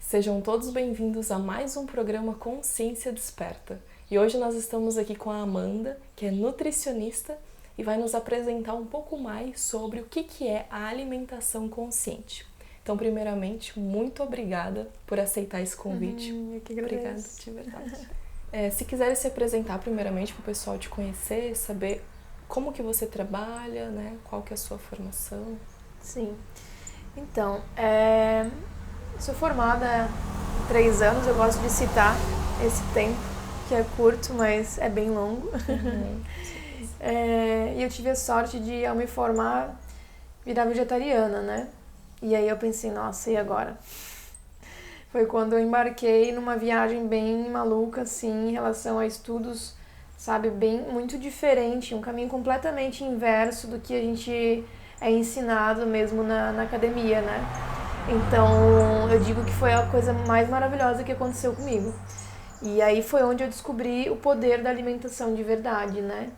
Sejam todos bem-vindos a mais um programa Consciência Desperta. E hoje nós estamos aqui com a Amanda, que é nutricionista e vai nos apresentar um pouco mais sobre o que é a alimentação consciente. Então, primeiramente, muito obrigada por aceitar esse convite. Eu que agradeço. Obrigada, de verdade. Se quiser se apresentar primeiramente para o pessoal te conhecer, saber como que você trabalha, né? Qual que é a sua formação. Sim. Então, sou formada há 3 anos, eu gosto de citar esse tempo, que é curto, mas é bem longo. E eu tive a sorte de, ao me formar, virar vegetariana, né? E aí eu pensei, nossa, e agora? Foi quando eu embarquei numa viagem bem maluca, assim, em relação a estudos, sabe, bem, muito diferente, um caminho completamente inverso do que a gente é ensinado mesmo na academia, né? Então, eu digo que foi a coisa mais maravilhosa que aconteceu comigo. E aí foi onde eu descobri o poder da alimentação de verdade, né?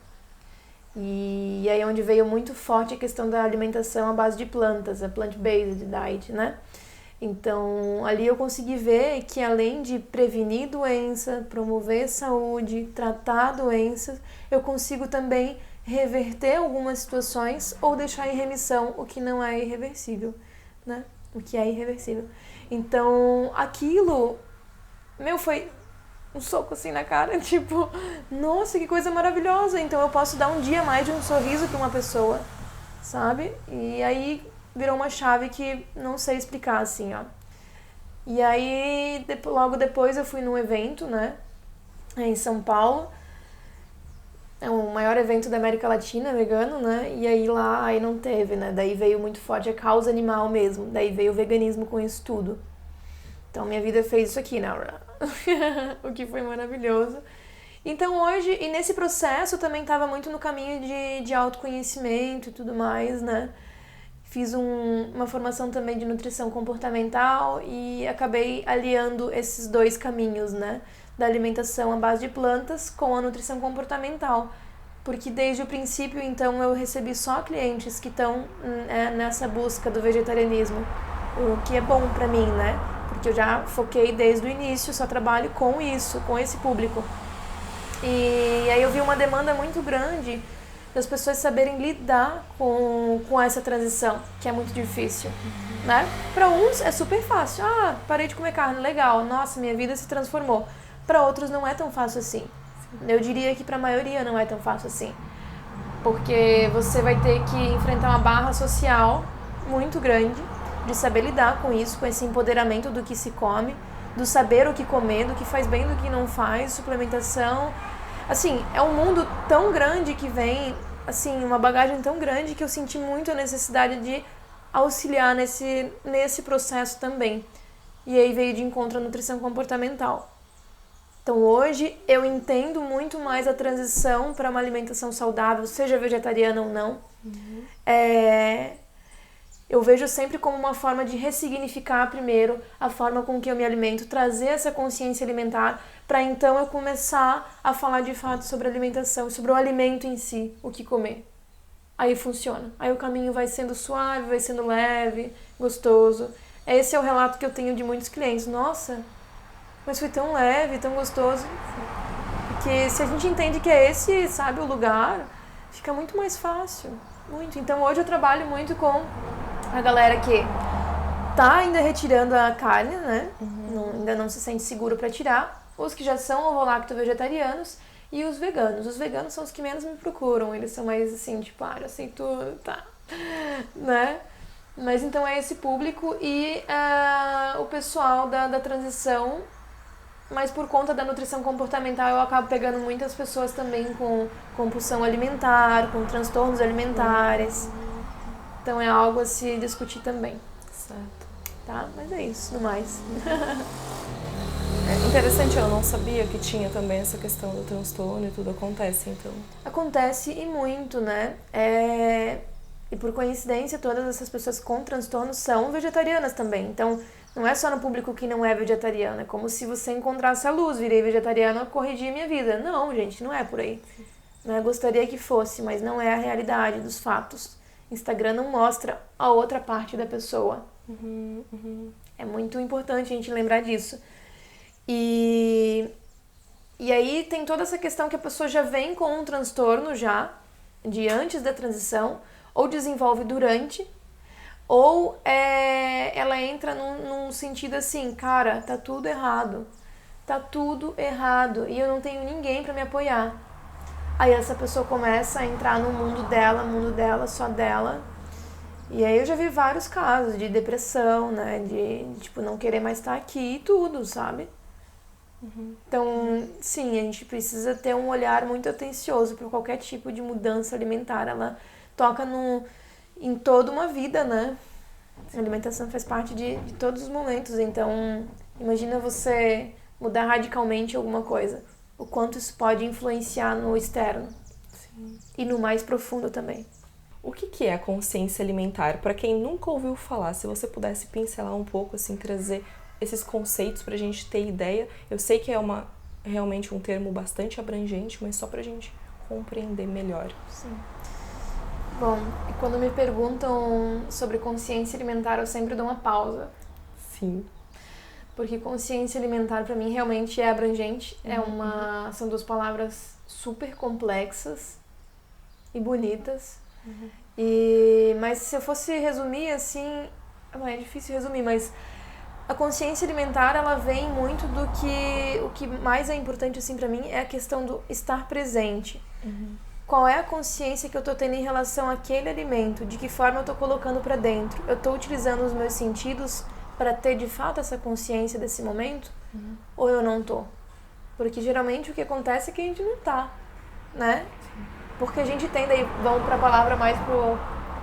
E aí onde veio muito forte a questão da alimentação à base de plantas, a plant-based diet, né? Então, ali eu consegui ver que além de prevenir doença, promover saúde, tratar doenças, eu consigo também reverter algumas situações ou deixar em remissão o que não é irreversível, né? O que é irreversível. Então, aquilo, foi um soco assim na cara, tipo, nossa, que coisa maravilhosa. Então eu posso dar um dia mais de um sorriso para uma pessoa, sabe? E aí virou uma chave que não sei explicar, assim, ó. E aí, logo depois eu fui num evento, né, em São Paulo. É o maior evento da América Latina, vegano, né? E aí lá, aí não teve, né? Daí veio muito forte a causa animal mesmo. Daí veio o veganismo com isso tudo. Então minha vida fez isso aqui, né? O que foi maravilhoso. Então hoje, e nesse processo eu também estava muito no caminho de autoconhecimento e tudo mais, né? Fiz uma formação também de nutrição comportamental e acabei aliando esses dois caminhos, né? Da alimentação à base de plantas com a nutrição comportamental. Porque desde o princípio, então, eu recebi só clientes que estão nessa busca do vegetarianismo, o que é bom pra mim, né? Porque eu já foquei desde o início, só trabalho com isso, com esse público. E aí eu vi uma demanda muito grande das pessoas saberem lidar com essa transição, que é muito difícil, né? Para uns é super fácil. Ah, parei de comer carne, legal, nossa, minha vida se transformou. Para outros não é tão fácil assim. Eu diria que para a maioria não é tão fácil assim. Porque você vai ter que enfrentar uma barra social muito grande de saber lidar com isso, com esse empoderamento do que se come, do saber o que comer, do que faz bem, do que não faz, suplementação. Assim, é um mundo tão grande que vem, assim, uma bagagem tão grande que eu senti muito a necessidade de auxiliar nesse processo também. E aí veio de encontro a nutrição comportamental. Então hoje eu entendo muito mais a transição para uma alimentação saudável, seja vegetariana ou não. Eu vejo sempre como uma forma de ressignificar primeiro a forma com que eu me alimento, trazer essa consciência alimentar, para então eu começar a falar de fato sobre alimentação, sobre o alimento em si, o que comer. Aí funciona. Aí o caminho vai sendo suave, vai sendo leve, gostoso. Esse é o relato que eu tenho de muitos clientes. Nossa, mas foi tão leve, tão gostoso. Porque se a gente entende que é esse, sabe, o lugar, fica muito mais fácil. Muito. Então hoje eu trabalho muito com a galera que tá ainda retirando a carne, né? Ainda não se sente seguro para tirar. Os que já são ovo-lacto-vegetarianos e os veganos. Os veganos são os que menos me procuram. Eles são mais assim, tipo, eu aceito, tá, né? Mas então é esse público e o pessoal da transição. Mas por conta da nutrição comportamental eu acabo pegando muitas pessoas também com compulsão alimentar, com transtornos alimentares. Então é algo a se discutir também. Certo. Tá? Mas é isso, no mais. É interessante, eu não sabia que tinha também essa questão do transtorno e tudo acontece, então. Acontece e muito, né? E por coincidência, todas essas pessoas com transtorno são vegetarianas também. Então, não é só no público que não é vegetariano. É como se você encontrasse a luz, virei vegetariana, corrigi minha vida. Não, gente, não é por aí. Né? Gostaria que fosse, mas não é a realidade dos fatos. Instagram não mostra a outra parte da pessoa. É muito importante a gente lembrar disso. E aí tem toda essa questão que a pessoa já vem com um transtorno já, de antes da transição, ou desenvolve durante, ou ela entra num sentido assim, cara, tá tudo errado. Tá tudo errado e eu não tenho ninguém pra me apoiar. Aí essa pessoa começa a entrar no mundo dela, só dela. E aí eu já vi vários casos de depressão, né? De tipo, não querer mais estar aqui e tudo, sabe? Então, sim, a gente precisa ter um olhar muito atencioso para qualquer tipo de mudança alimentar. Ela toca em toda uma vida, né? A alimentação faz parte de todos os momentos. Então, imagina você mudar radicalmente alguma coisa. O quanto isso pode influenciar no externo. Sim. E no mais profundo também. O que é a consciência alimentar? Para quem nunca ouviu falar, se você pudesse pincelar um pouco, assim, trazer esses conceitos pra gente ter ideia. Eu sei que é realmente um termo bastante abrangente, mas só pra gente compreender melhor. Sim. Bom, e quando me perguntam sobre consciência alimentar, eu sempre dou uma pausa. Sim. Porque consciência alimentar pra mim realmente é abrangente. São duas palavras super complexas e bonitas. Mas se eu fosse resumir assim, é difícil resumir, mas a consciência alimentar, ela vem muito do que o que mais é importante assim para mim é a questão do estar presente. Qual é a consciência que eu tô tendo em relação àquele alimento? De que forma eu tô colocando para dentro? Eu tô utilizando os meus sentidos para ter de fato essa consciência desse momento? Ou eu não tô? Porque geralmente o que acontece é que a gente não tá, né? Porque a gente tem, daí vamos para a palavra mais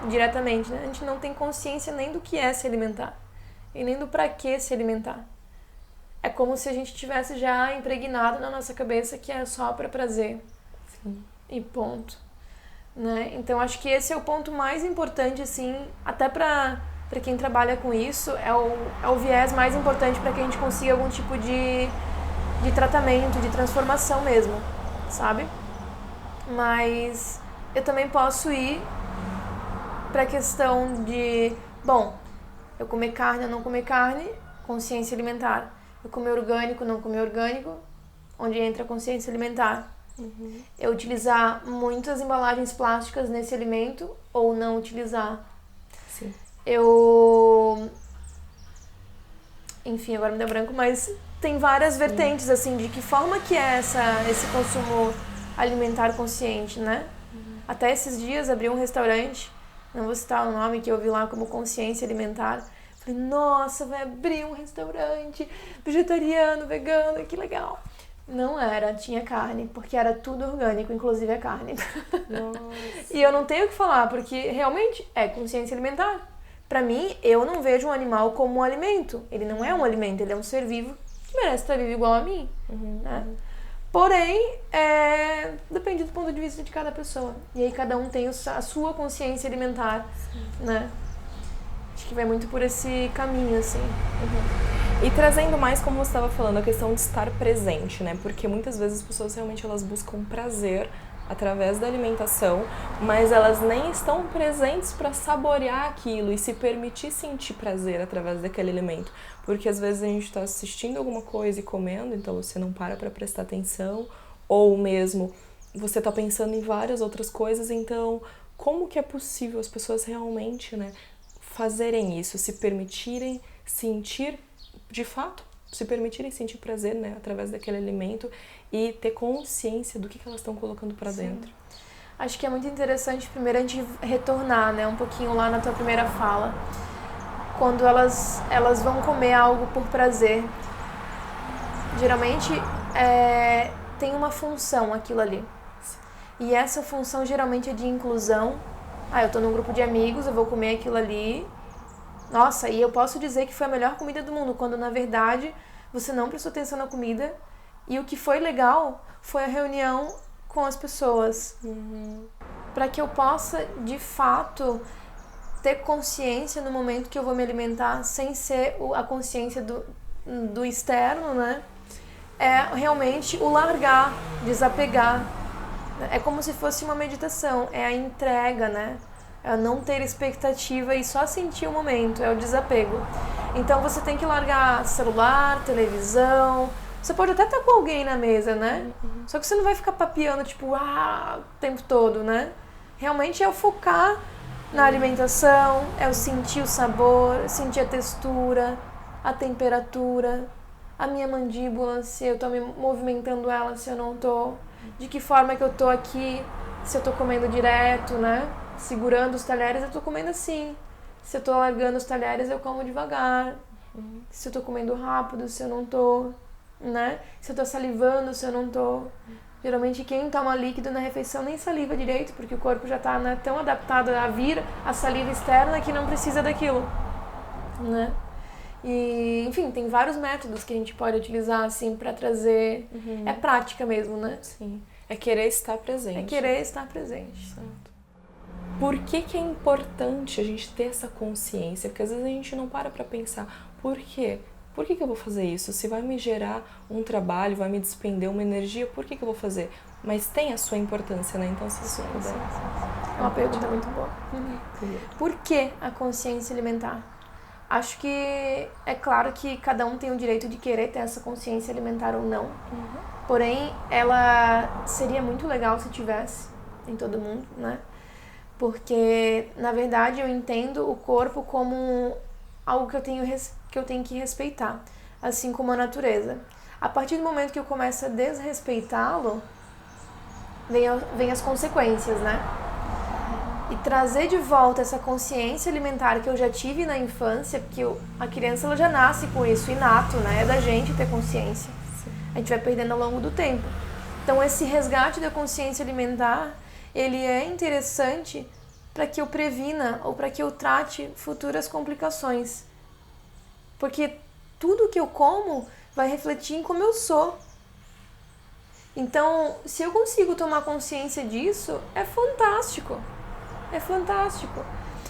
diretamente, né? A gente não tem consciência nem do que é se alimentar e nem do para que se alimentar. É como se a gente tivesse já impregnado na nossa cabeça que é só para prazer. Sim. E ponto. Né? Então acho que esse é o ponto mais importante, assim, até para quem trabalha com isso, é o viés mais importante para que a gente consiga algum tipo de tratamento, de transformação mesmo, sabe? Mas eu também posso ir para a questão de, bom, eu comer carne ou não comer carne, consciência alimentar. Eu comer orgânico ou não comer orgânico, onde entra a consciência alimentar. Eu utilizar muitas embalagens plásticas nesse alimento ou não utilizar. Sim. Enfim, agora me deu branco, mas tem várias vertentes, assim, de que forma que é esse consumo alimentar consciente, né? Até esses dias abri um restaurante, não vou citar o nome, que eu vi lá como consciência alimentar. Falei, nossa, vai abrir um restaurante vegetariano, vegano, que legal. Não era, tinha carne, porque era tudo orgânico, inclusive a carne. Nossa. E eu não tenho o que falar, porque realmente é consciência alimentar. Pra mim, eu não vejo um animal como um alimento. Ele não é um alimento, ele é um ser vivo que merece estar vivo igual a mim. Né? Porém, depende do ponto de vista de cada pessoa. E aí cada um tem a sua consciência alimentar, né? Acho que vai muito por esse caminho, assim. E trazendo mais, como você estava falando, a questão de estar presente, né? Porque muitas vezes as pessoas realmente elas buscam prazer através da alimentação, mas elas nem estão presentes para saborear aquilo e se permitir sentir prazer através daquele alimento. Porque às vezes a gente está assistindo alguma coisa e comendo, então você não para prestar atenção, ou mesmo você está pensando em várias outras coisas, então como que é possível as pessoas realmente, né, fazerem isso, se permitirem sentir, de fato, se permitirem sentir prazer, né, através daquele alimento e ter consciência do que elas estão colocando para dentro. Acho que é muito interessante primeiro a gente retornar, né, um pouquinho lá na tua primeira fala. Quando elas vão comer algo por prazer, geralmente tem uma função aquilo ali. E essa função geralmente é de inclusão. Eu tô num grupo de amigos, eu vou comer aquilo ali. Nossa, e eu posso dizer que foi a melhor comida do mundo, quando na verdade você não prestou atenção na comida. E o que foi legal foi a reunião com as pessoas. Para que eu possa, de fato, ter consciência no momento que eu vou me alimentar, sem ser a consciência do externo, né? É realmente o largar, desapegar. É como se fosse uma meditação, é a entrega, né? É não ter expectativa e só sentir o momento, é o desapego. Então você tem que largar celular, televisão. Você pode até estar com alguém na mesa, né? Só que você não vai ficar papeando, tipo, o tempo todo, né? Realmente é o focar na alimentação, é o sentir o sabor, sentir a textura, a temperatura, a minha mandíbula, se eu tô me movimentando ela, se eu não tô, de que forma que eu tô aqui, se eu tô comendo direto, né? Segurando os talheres, eu tô comendo assim. Se eu tô largando os talheres, eu como devagar. Se eu tô comendo rápido, se eu não tô, né? Se eu tô salivando, se eu não tô. Geralmente quem toma líquido na refeição nem saliva direito, porque o corpo já tá, né, tão adaptado a vir a saliva externa que não precisa daquilo, né? E, enfim, tem vários métodos que a gente pode utilizar, assim, pra trazer... É prática mesmo, né? Sim. É querer estar presente. É querer estar presente. Certo. Por que é importante a gente ter essa consciência? Porque às vezes a gente não para pra pensar, por quê? Por que eu vou fazer isso? Se vai me gerar um trabalho, vai me despender uma energia, por que eu vou fazer? Mas tem a sua importância, né? Então, se você puder... É uma pergunta muito boa. Por que a consciência alimentar? Acho que é claro que cada um tem o direito de querer ter essa consciência alimentar ou não. Porém, ela seria muito legal se tivesse em todo mundo, né? Porque, na verdade, eu entendo o corpo como algo que eu tenho que respeitar, assim como a natureza. A partir do momento que eu começo a desrespeitá-lo, vem as consequências, né? E trazer de volta essa consciência alimentar que eu já tive na infância, porque a criança ela já nasce com isso, inato, né? É da gente ter consciência. A gente vai perdendo ao longo do tempo. Então, esse resgate da consciência alimentar, ele é interessante para que eu previna ou para que eu trate futuras complicações. Porque tudo que eu como vai refletir em como eu sou. Então, se eu consigo tomar consciência disso, é fantástico. É fantástico.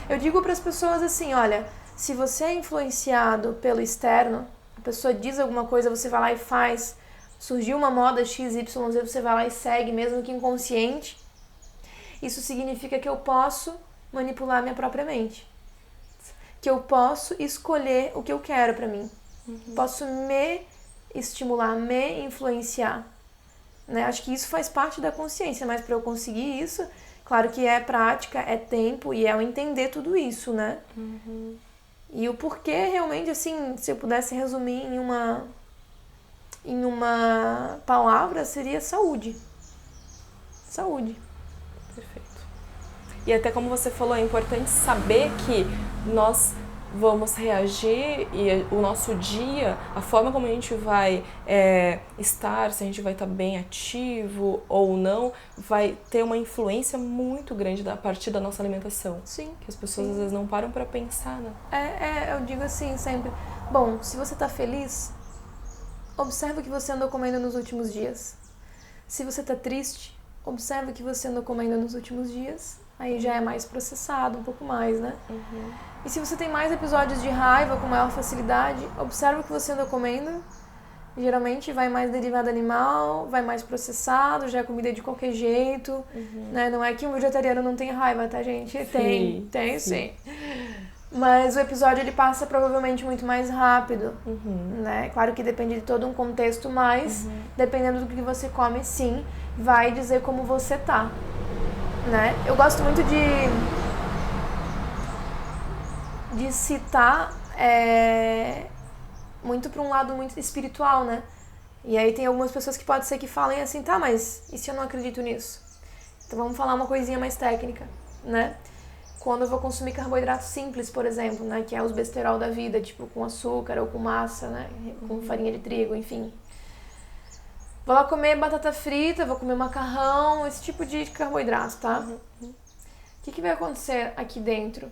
Eu digo para as pessoas assim, olha, se você é influenciado pelo externo, a pessoa diz alguma coisa, você vai lá e faz, surgiu uma moda XYZ, você vai lá e segue, mesmo que inconsciente, isso significa que eu posso manipular minha própria mente. Que eu posso escolher o que eu quero para mim. Posso me estimular, me influenciar. Né? Acho que isso faz parte da consciência, mas para eu conseguir isso, claro que é prática, é tempo e é eu entender tudo isso, né? E o porquê realmente, assim, se eu pudesse resumir em uma palavra, seria saúde. Saúde. Perfeito. E até como você falou, é importante saber que nós vamos reagir e o nosso dia, a forma como a gente vai estar, se a gente vai estar bem ativo ou não, vai ter uma influência muito grande a partir da nossa alimentação. Sim. Que as pessoas às vezes não param para pensar, né? Eu digo assim sempre, bom, se você tá feliz, observa o que você andou comendo nos últimos dias. Se você tá triste, observa o que você andou comendo nos últimos dias. Aí já é mais processado, um pouco mais, né? E se você tem mais episódios de raiva com maior facilidade, observa o que você anda comendo. Geralmente vai mais derivado animal, vai mais processado, já é comida de qualquer jeito. Né? Não é que um vegetariano não tenha raiva, tá, gente? Tem sim. Mas o episódio ele passa provavelmente muito mais rápido. Né? Claro que depende de todo um contexto, mas dependendo do que você come, sim, vai dizer como você tá. Né? Eu gosto muito de citar muito para um lado muito espiritual, né? E aí tem algumas pessoas que pode ser que falem assim, tá, mas e se eu não acredito nisso? Então vamos falar uma coisinha mais técnica, né? Quando eu vou consumir carboidrato simples, por exemplo, né? Que é os besterol da vida, tipo com açúcar ou com massa, né? Com farinha de trigo, enfim. Vou lá comer batata frita, vou comer macarrão, esse tipo de carboidrato, tá? O que vai acontecer aqui dentro?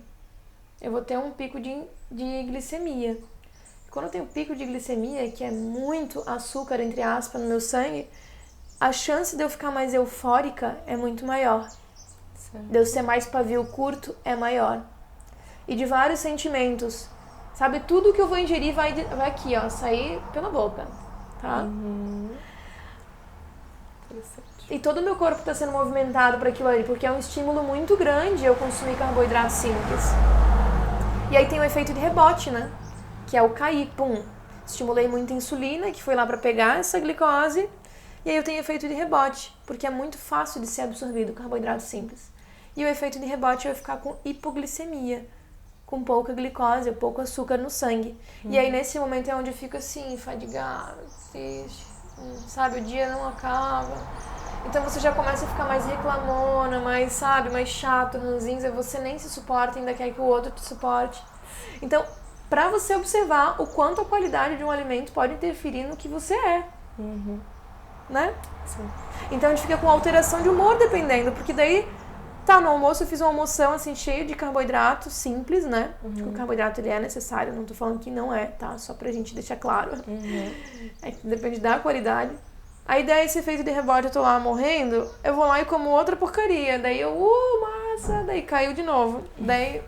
Eu vou ter um pico de glicemia. Quando eu tenho pico de glicemia, que é muito açúcar, entre aspas, no meu sangue, a chance de eu ficar mais eufórica é muito maior. Certo. De eu ser mais pavio curto é maior. E de vários sentimentos. Sabe, tudo que eu vou ingerir vai aqui, ó, sair pela boca, tá? E todo o meu corpo está sendo movimentado para aquilo ali, porque é um estímulo muito grande eu consumir carboidrato simples. E aí tem o efeito de rebote, né? Que é o cair, pum. Estimulei muito a insulina, que foi lá para pegar essa glicose, e aí eu tenho efeito de rebote, porque é muito fácil de ser absorvido o carboidrato simples. E o efeito de rebote é eu ficar com hipoglicemia, com pouca glicose, pouco açúcar no sangue. E aí nesse momento é onde eu fico assim, fadigada, triste, sabe? O dia não acaba. Então você já começa a ficar mais reclamona, mais, sabe, mais chato, ranzinza, você nem se suporta, ainda quer que o outro te suporte. Então, pra você observar o quanto a qualidade de um alimento pode interferir no que você é. Né? Sim. Então a gente fica com alteração de humor dependendo, porque daí, tá, no almoço eu fiz uma almoção assim, cheio de carboidrato, simples, né? Acho que o carboidrato ele é necessário, não tô falando que não é, tá? Só pra gente deixar claro. É que depende da qualidade. Aí daí esse efeito de rebote, eu tô lá morrendo, eu vou lá e como outra porcaria. Daí eu, massa, daí caiu de novo. Daí...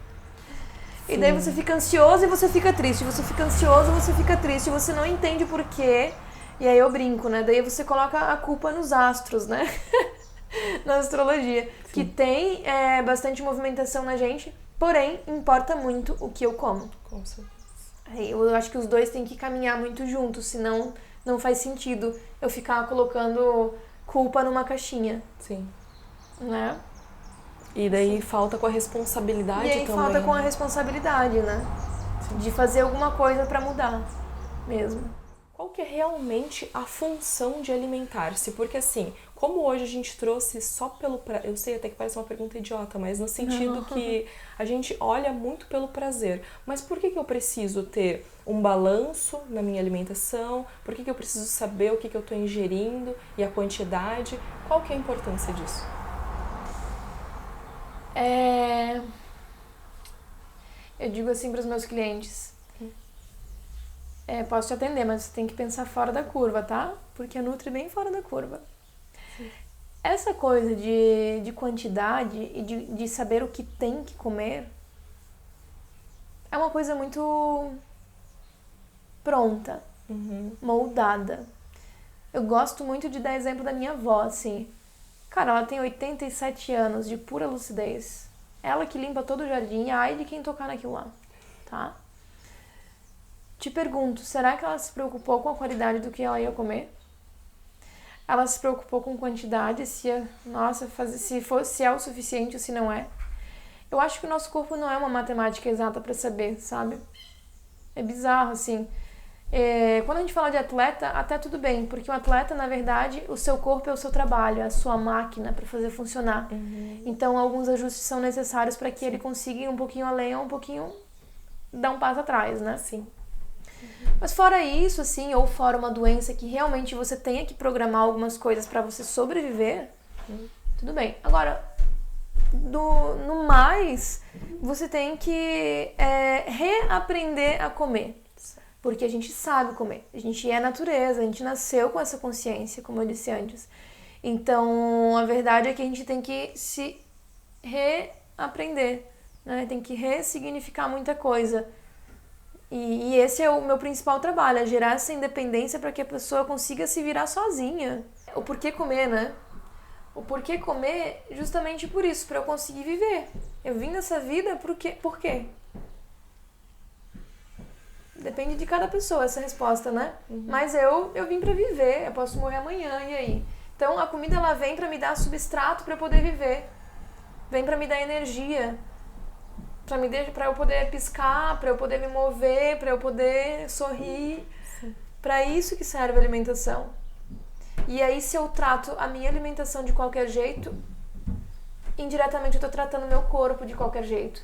E daí você fica ansioso e você fica triste. Você fica ansioso e você fica triste. Você não entende por quê. E aí eu brinco, né? Daí você coloca a culpa nos astros, né? Na astrologia. Sim. Que tem bastante movimentação na gente. Porém, importa muito o que eu como. Com certeza. Eu acho que os dois têm que caminhar muito juntos. Senão... não faz sentido eu ficar colocando culpa numa caixinha. Sim. Né? E daí falta com a responsabilidade também. E aí também. Falta com a responsabilidade, né? Sim. De fazer alguma coisa pra mudar mesmo. Qual que é realmente a função de alimentar-se? Porque assim, como hoje a gente trouxe só pelo prazer, eu sei até que parece uma pergunta idiota, mas no sentido que a gente olha muito pelo prazer. Mas por que eu preciso ter um balanço na minha alimentação? Por que eu preciso saber o que eu estou ingerindo e a quantidade? Qual que é a importância disso? Eu digo assim para os meus clientes, posso te atender, mas você tem que pensar fora da curva, tá? Porque a Nutri é bem fora da curva. Sim. Essa coisa de quantidade e de saber o que tem que comer é uma coisa muito pronta, moldada. Eu gosto muito de dar exemplo da minha avó, assim. Cara, ela tem 87 anos de pura lucidez. Ela que limpa todo o jardim, ai de quem tocar naquilo lá, tá? Te pergunto, será que ela se preocupou com a qualidade do que ela ia comer? Ela se preocupou com quantidade, se é o suficiente ou se não é? Eu acho que o nosso corpo não é uma matemática exata pra saber, sabe? É bizarro, assim. Quando a gente fala de atleta, até tudo bem, porque o atleta, na verdade, o seu corpo é o seu trabalho, é a sua máquina para fazer funcionar. Então, alguns ajustes são necessários para que ele consiga ir um pouquinho além ou um pouquinho dar um passo atrás, né? Sim. Mas fora isso, assim, ou fora uma doença que realmente você tenha que programar algumas coisas para você sobreviver, tudo bem. Agora, no mais, você tem que reaprender a comer. Porque a gente sabe comer, a gente é natureza, a gente nasceu com essa consciência, como eu disse antes. Então, a verdade é que a gente tem que se reaprender, né? Tem que ressignificar muita coisa. E esse é o meu principal trabalho, é gerar essa independência para que a pessoa consiga se virar sozinha. O porquê comer, né? O porquê comer justamente por isso, para eu conseguir viver. Eu vim nessa vida por quê? Depende de cada pessoa essa resposta, né? Mas eu vim pra viver, eu posso morrer amanhã, e aí? Então a comida ela vem pra me dar substrato pra eu poder viver. Vem pra me dar energia. Pra eu poder piscar, pra eu poder me mover, pra eu poder sorrir. Sim. Pra isso que serve a alimentação. E aí se eu trato a minha alimentação de qualquer jeito, indiretamente eu tô tratando o meu corpo de qualquer jeito.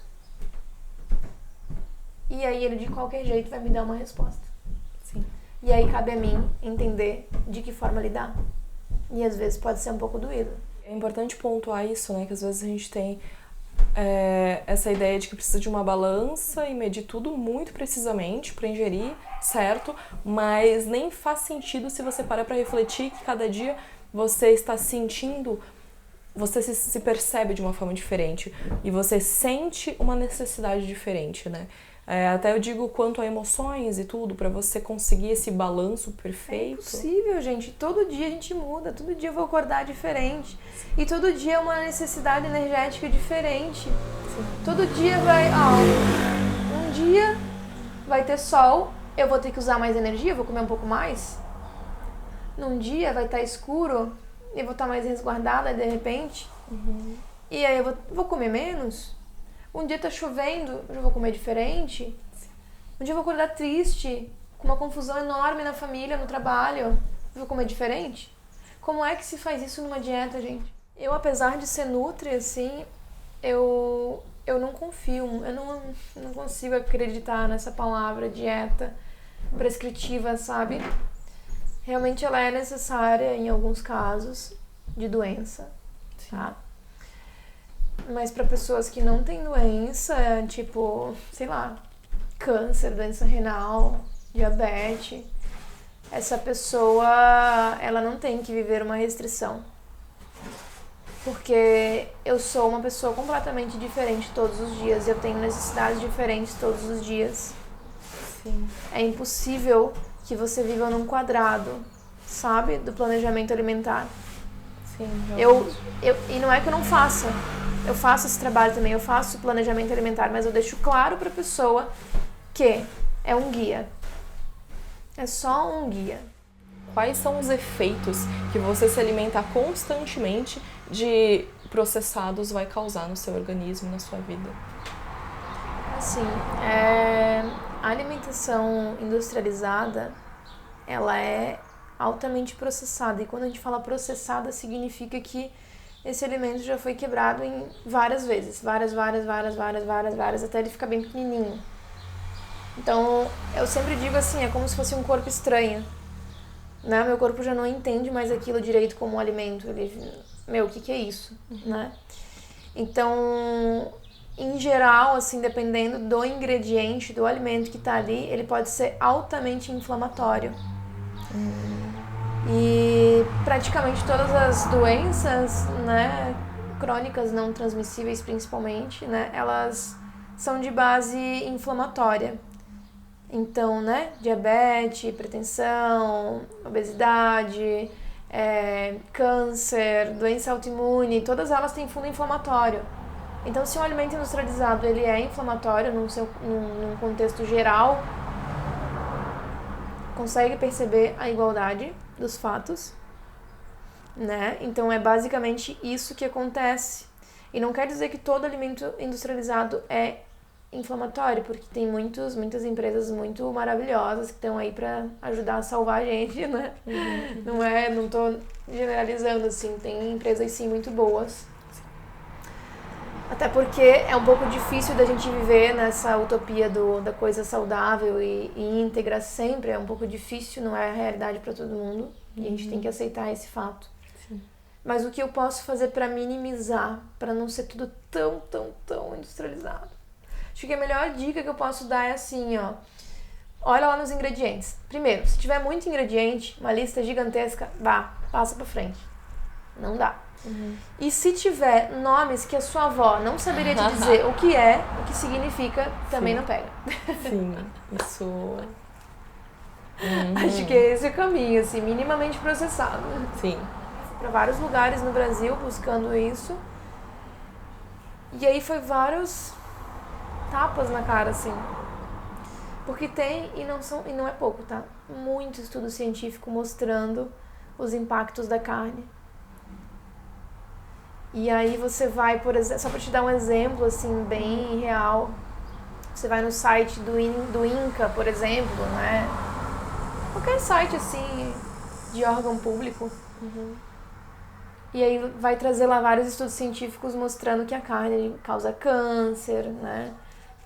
E aí ele de qualquer jeito vai me dar uma resposta. Sim. E aí cabe a mim entender de que forma lidar. E às vezes pode ser um pouco doído. É importante pontuar isso, né? Que às vezes a gente tem essa ideia de que precisa de uma balança e medir tudo muito precisamente para ingerir, certo? Mas nem faz sentido se você parar para refletir que cada dia você está sentindo, você se percebe de uma forma diferente e você sente uma necessidade diferente, né? Até eu digo quanto a emoções e tudo, para você conseguir esse balanço perfeito. É impossível, gente. Todo dia a gente muda, todo dia eu vou acordar diferente. E todo dia é uma necessidade energética diferente. Sim. Todo dia vai... um dia vai ter sol, eu vou ter que usar mais energia, vou comer um pouco mais. Num dia vai estar escuro, eu vou estar mais resguardada de repente. E aí eu vou comer menos. Um dia tá chovendo, eu já vou comer diferente. Um dia eu vou acordar triste, com uma confusão enorme na família, no trabalho. Eu vou comer diferente. Como é que se faz isso numa dieta, gente? Eu, apesar de ser nutri, assim, eu não confio, eu não consigo acreditar nessa palavra dieta prescritiva, sabe? Realmente ela é necessária em alguns casos de doença, tá? Mas para pessoas que não têm doença, tipo, sei lá, câncer, doença renal, diabetes, essa pessoa, ela não tem que viver uma restrição. Porque eu sou uma pessoa completamente diferente todos os dias, eu tenho necessidades diferentes todos os dias. Sim. É impossível que você viva num quadrado, sabe, do planejamento alimentar. Sim, e não é que eu não faça. Eu faço esse trabalho também, eu faço planejamento alimentar, mas eu deixo claro para a pessoa que é um guia. É só um guia. Quais são os efeitos que você se alimentar constantemente de processados vai causar no seu organismo e na sua vida? Assim, a alimentação industrializada, ela é altamente processada. E quando a gente fala processada, significa que esse alimento já foi quebrado em várias vezes. Várias, até ele ficar bem pequenininho. Então, eu sempre digo assim, é como se fosse um corpo estranho. Né? Meu corpo já não entende mais aquilo direito como um alimento. Ele, o que é isso? Né? Então, em geral, assim, dependendo do ingrediente, do alimento que está ali, ele pode ser altamente inflamatório. E praticamente todas as doenças, né, crônicas não transmissíveis principalmente, né, elas são de base inflamatória. Então, né, diabetes, hipertensão, obesidade, câncer, doença autoimune, todas elas têm fundo inflamatório. Então, se um alimento industrializado ele é inflamatório num contexto geral, consegue perceber a igualdade dos fatos, né? Então, é basicamente isso que acontece. E não quer dizer que todo alimento industrializado é inflamatório, porque tem muitas empresas muito maravilhosas que estão aí para ajudar a salvar a gente, né? Não tô generalizando, assim, tem empresas sim muito boas. Até porque é um pouco difícil da gente viver nessa utopia da coisa saudável e íntegra sempre, é um pouco difícil, não é a realidade para todo mundo, e a gente tem que aceitar esse fato. Sim. Mas o que eu posso fazer para minimizar, para não ser tudo tão industrializado? Acho que a melhor dica que eu posso dar é assim, ó. Olha lá nos ingredientes. Primeiro, se tiver muito ingrediente, uma lista gigantesca, passa pra frente. Não dá. E se tiver nomes que a sua avó não saberia te dizer o que significa, também não pega. Sim, isso... Acho que é esse o caminho, assim, minimamente processado. Sim. Fui pra vários lugares no Brasil buscando isso. E aí foi vários tapas na cara, assim. Porque tem, e não é pouco, tá? Muito estudo científico mostrando os impactos da carne. E aí você vai, por exemplo, só pra te dar um exemplo, assim, bem real, você vai no site do INCA, por exemplo, né? Qualquer site, assim, de órgão público. E aí vai trazer lá vários estudos científicos mostrando que a carne causa câncer, né?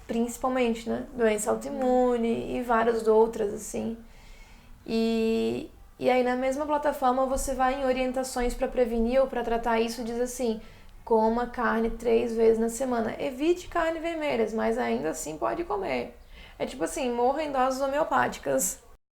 Principalmente, né? Doença autoimune e várias outras, assim. E aí na mesma plataforma você vai em orientações para prevenir ou para tratar isso, diz assim, coma carne 3 vezes na semana. Evite carne vermelhas, mas ainda assim pode comer. É tipo assim, morra em doses homeopáticas.